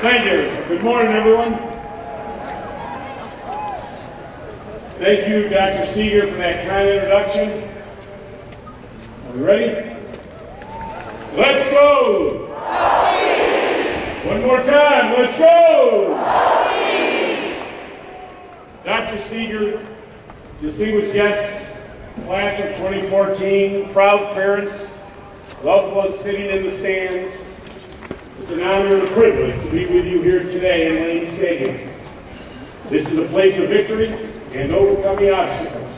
Thank you. Good morning, everyone. Thank you, Dr. Steger, for that kind introduction. Are we ready? Let's go! One more time, let's go! Dr. Steger, distinguished guests, class of 2014, proud parents, loved ones sitting in the stands, it's an honor and a privilege to be with you here today in Lane Stadium. This is a place of victory and overcoming obstacles,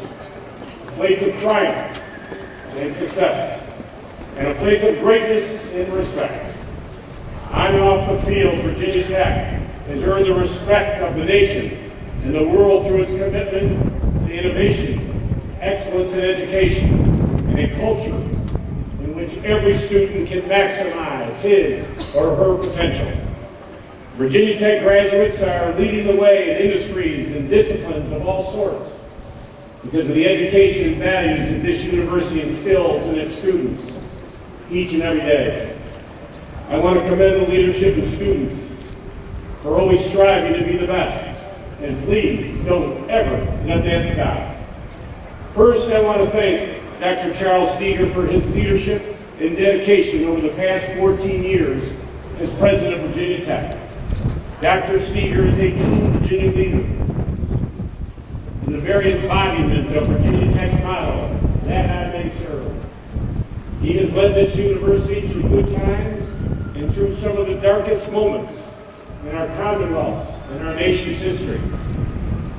a place of triumph and success, and a place of greatness and respect. On and off the field, Virginia Tech has earned the respect of the nation and the world through its commitment to innovation, excellence in education, and a culture in which every student can maximize his or her potential. Virginia Tech graduates are leading the way in industries and disciplines of all sorts because of the education and values that this university instills in its students each and every day. I want to commend the leadership of students for always striving to be the best, and please don't ever let that stop. First, I want to thank Dr. Charles Steger for his leadership and dedication over the past 14 years as president of Virginia Tech. Dr. Steger is a true Virginia leader and the very embodiment of Virginia Tech's motto, that I may serve. He has led this university through good times and through some of the darkest moments in our Commonwealth's and our nation's history.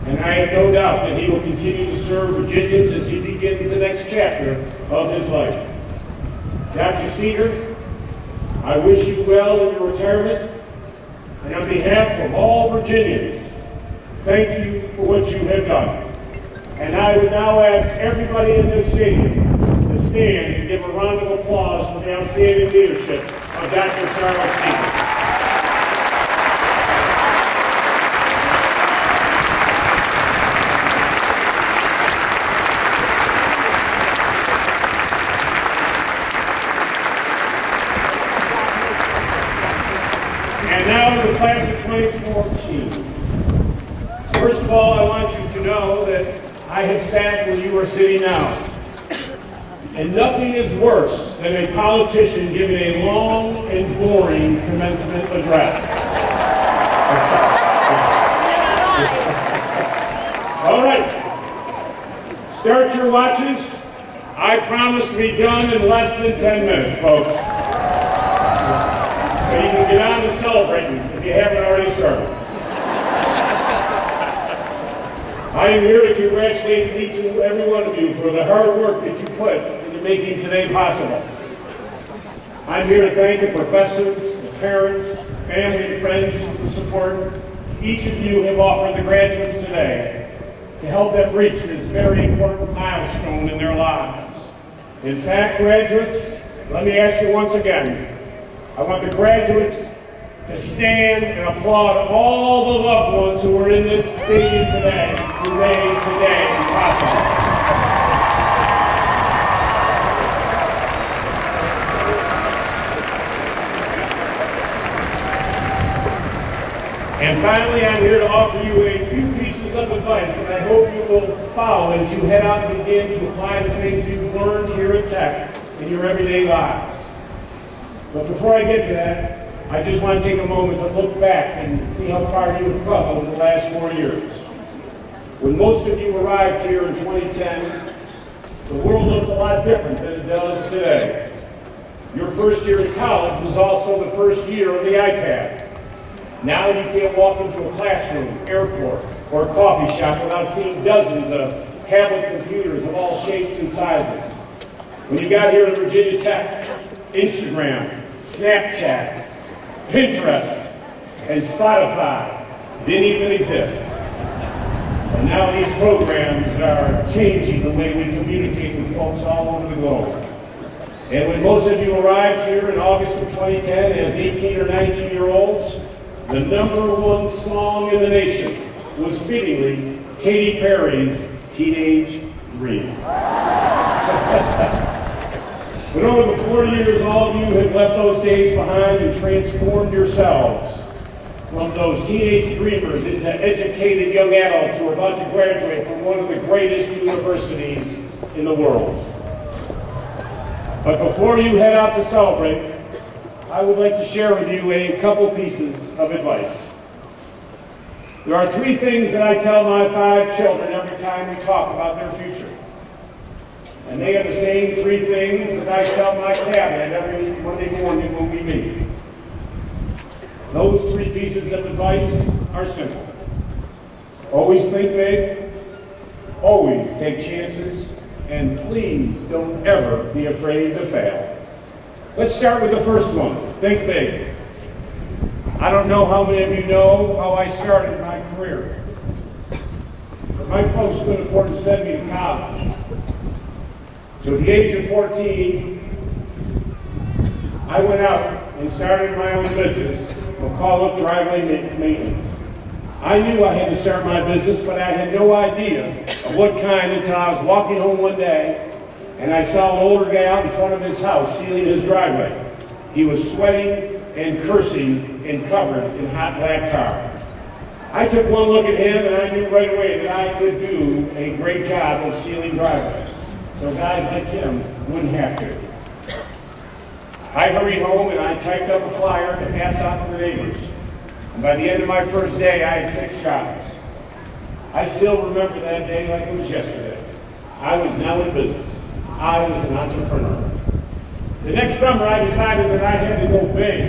And I have no doubt that he will continue to serve Virginians as he begins the next chapter of his life. Dr. Steger, I wish you well in your retirement, and on behalf of all Virginians, thank you for what you have done. And I would now ask everybody in this stadium to stand and give a round of applause for the outstanding leadership of Dr. Charles Steger. And now to the class of 2014. First of all, I want you to know that I have sat where you are sitting now. And nothing is worse than a politician giving a long and boring commencement address. All right. Start your watches. I promise to be done in less than 10 minutes, folks. So you can get on to celebrating if you haven't already started. I am here to congratulate each and every one of you for the hard work that you put into making today possible. I'm here to thank the professors, the parents, family, and friends for the support each of you have offered the graduates today to help them reach this very important milestone in their lives. In fact, graduates, let me ask you once again, I want the graduates to stand and applaud all the loved ones who are in this stadium today, who made today possible. And finally, I'm here to offer you a few pieces of advice that I hope you will follow as you head out and begin to apply the things you've learned here at Tech in your everyday lives. But before I get to that, I just want to take a moment to look back and see how far you have come over the last 4 years. When most of you arrived here in 2010, the world looked a lot different than it does today. Your first year in college was also the first year of the iPad. Now you can't walk into a classroom, airport, or a coffee shop without seeing dozens of tablet computers of all shapes and sizes. When you got here to Virginia Tech, Instagram, Snapchat, Pinterest, and Spotify didn't even exist. And now these programs are changing the way we communicate with folks all over the globe. And when most of you arrived here in August of 2010 as 18 or 19-year-olds, the #1 song in the nation was fittingly Katy Perry's Teenage Dream. But over the 4 years, all of you have left those days behind and transformed yourselves from those teenage dreamers into educated young adults who are about to graduate from one of the greatest universities in the world. But before you head out to celebrate, I would like to share with you a couple pieces of advice. There are three things that I tell my 5 children every time we talk about their future. And they are the same three things that I tell my cabinet every Monday morning when we meet. Those three pieces of advice are simple. Always think big, always take chances, and please don't ever be afraid to fail. Let's start with the first one, think big. I don't know how many of you know how I started my career. But my folks couldn't afford to send me to college. So at the age of 14, I went out and started my own business, McAuliffe Driveway Maintenance. I knew I had to start my business, but I had no idea of what kind until I was walking home one day and I saw an older guy out in front of his house sealing his driveway. He was sweating and cursing and covered in hot black tar. I took one look at him and I knew right away that I could do a great job of sealing driveways. So guys like him wouldn't have to. I hurried home and I typed up a flyer to pass out to the neighbors. And by the end of my first day, I had 6 copies. I still remember that day like it was yesterday. I was now in business. I was an entrepreneur. The next summer, I decided that I had to go big.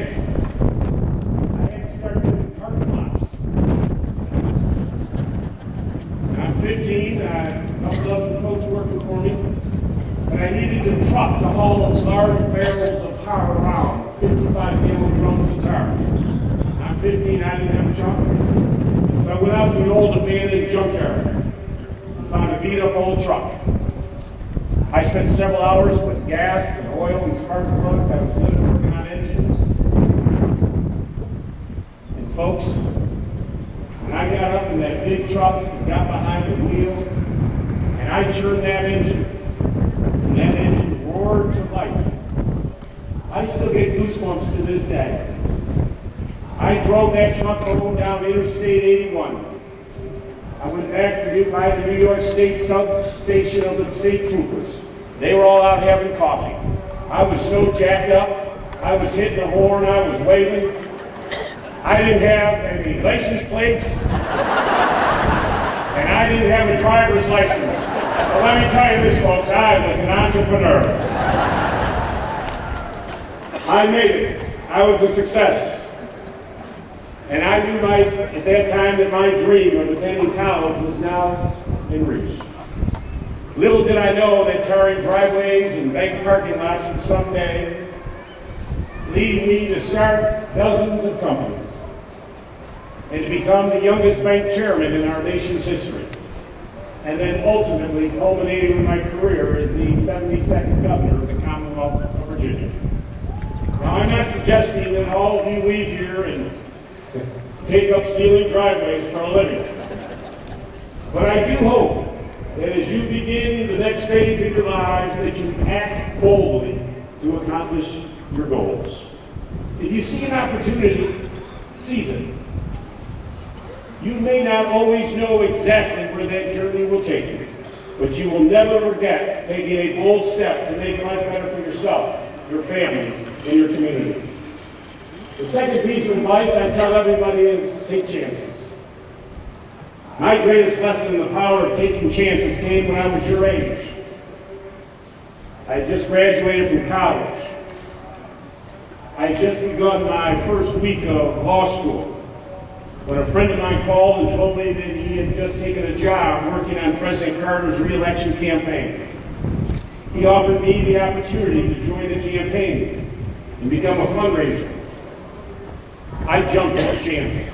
I had to start doing parking lots. I'm 15, I have a couple dozen folks working for me, but I needed a truck to haul those large barrels of tar around, 55-gallon drums of tar. I'm 15, I didn't have a truck. So I went out to an old abandoned junkyard and found a beat-up old truck. I spent several hours putting gas and oil and spark plugs. I was literally working on engines. And folks, when I got up in that big truck and got behind the wheel, and I churned that engine, and that engine roared to life, I still get goosebumps to this day. I drove that truck home down Interstate 81. I went back to by the New York State substation of the state troopers. They were all out having coffee. I was so jacked up. I was hitting the horn. I was waving. I didn't have any license plates. And I didn't have a driver's license. But let me tell you this, folks, I was an entrepreneur. I made it. I was a success. And I knew at that time that my dream of attending college was now in reach. Little did I know that tarring driveways and bank parking lots would someday lead me to start dozens of companies and to become the youngest bank chairman in our nation's history, and then ultimately culminating with my career as the 72nd governor of the Commonwealth of Virginia. Now, I'm not suggesting that all of you leave here and take up sealing driveways for a living. But I do hope that as you begin the next phase of your lives, that you act boldly to accomplish your goals. If you see an opportunity, seize it. You may not always know exactly where that journey will take you, but you will never forget taking a bold step to make life better for yourself, your family, and your community. The second piece of advice I tell everybody is take chances. My greatest lesson in the power of taking chances came when I was your age. I had just graduated from college. I had just begun my first week of law school when a friend of mine called and told me that he had just taken a job working on President Carter's re-election campaign. He offered me the opportunity to join the campaign and become a fundraiser. I jumped at the chance.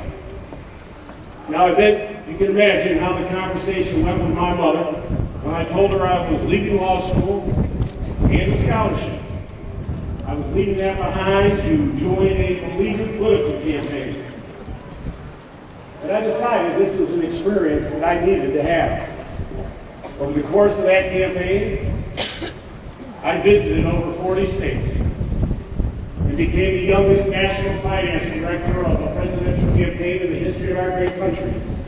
Now I bet you can imagine how the conversation went with my mother when I told her I was leaving law school and a scholarship. I was leaving that behind to join a beleaguered political campaign. But I decided this was an experience that I needed to have. Over the course of that campaign, I visited over 40 states and became the youngest national finance director of a presidential campaign in the history of our great country.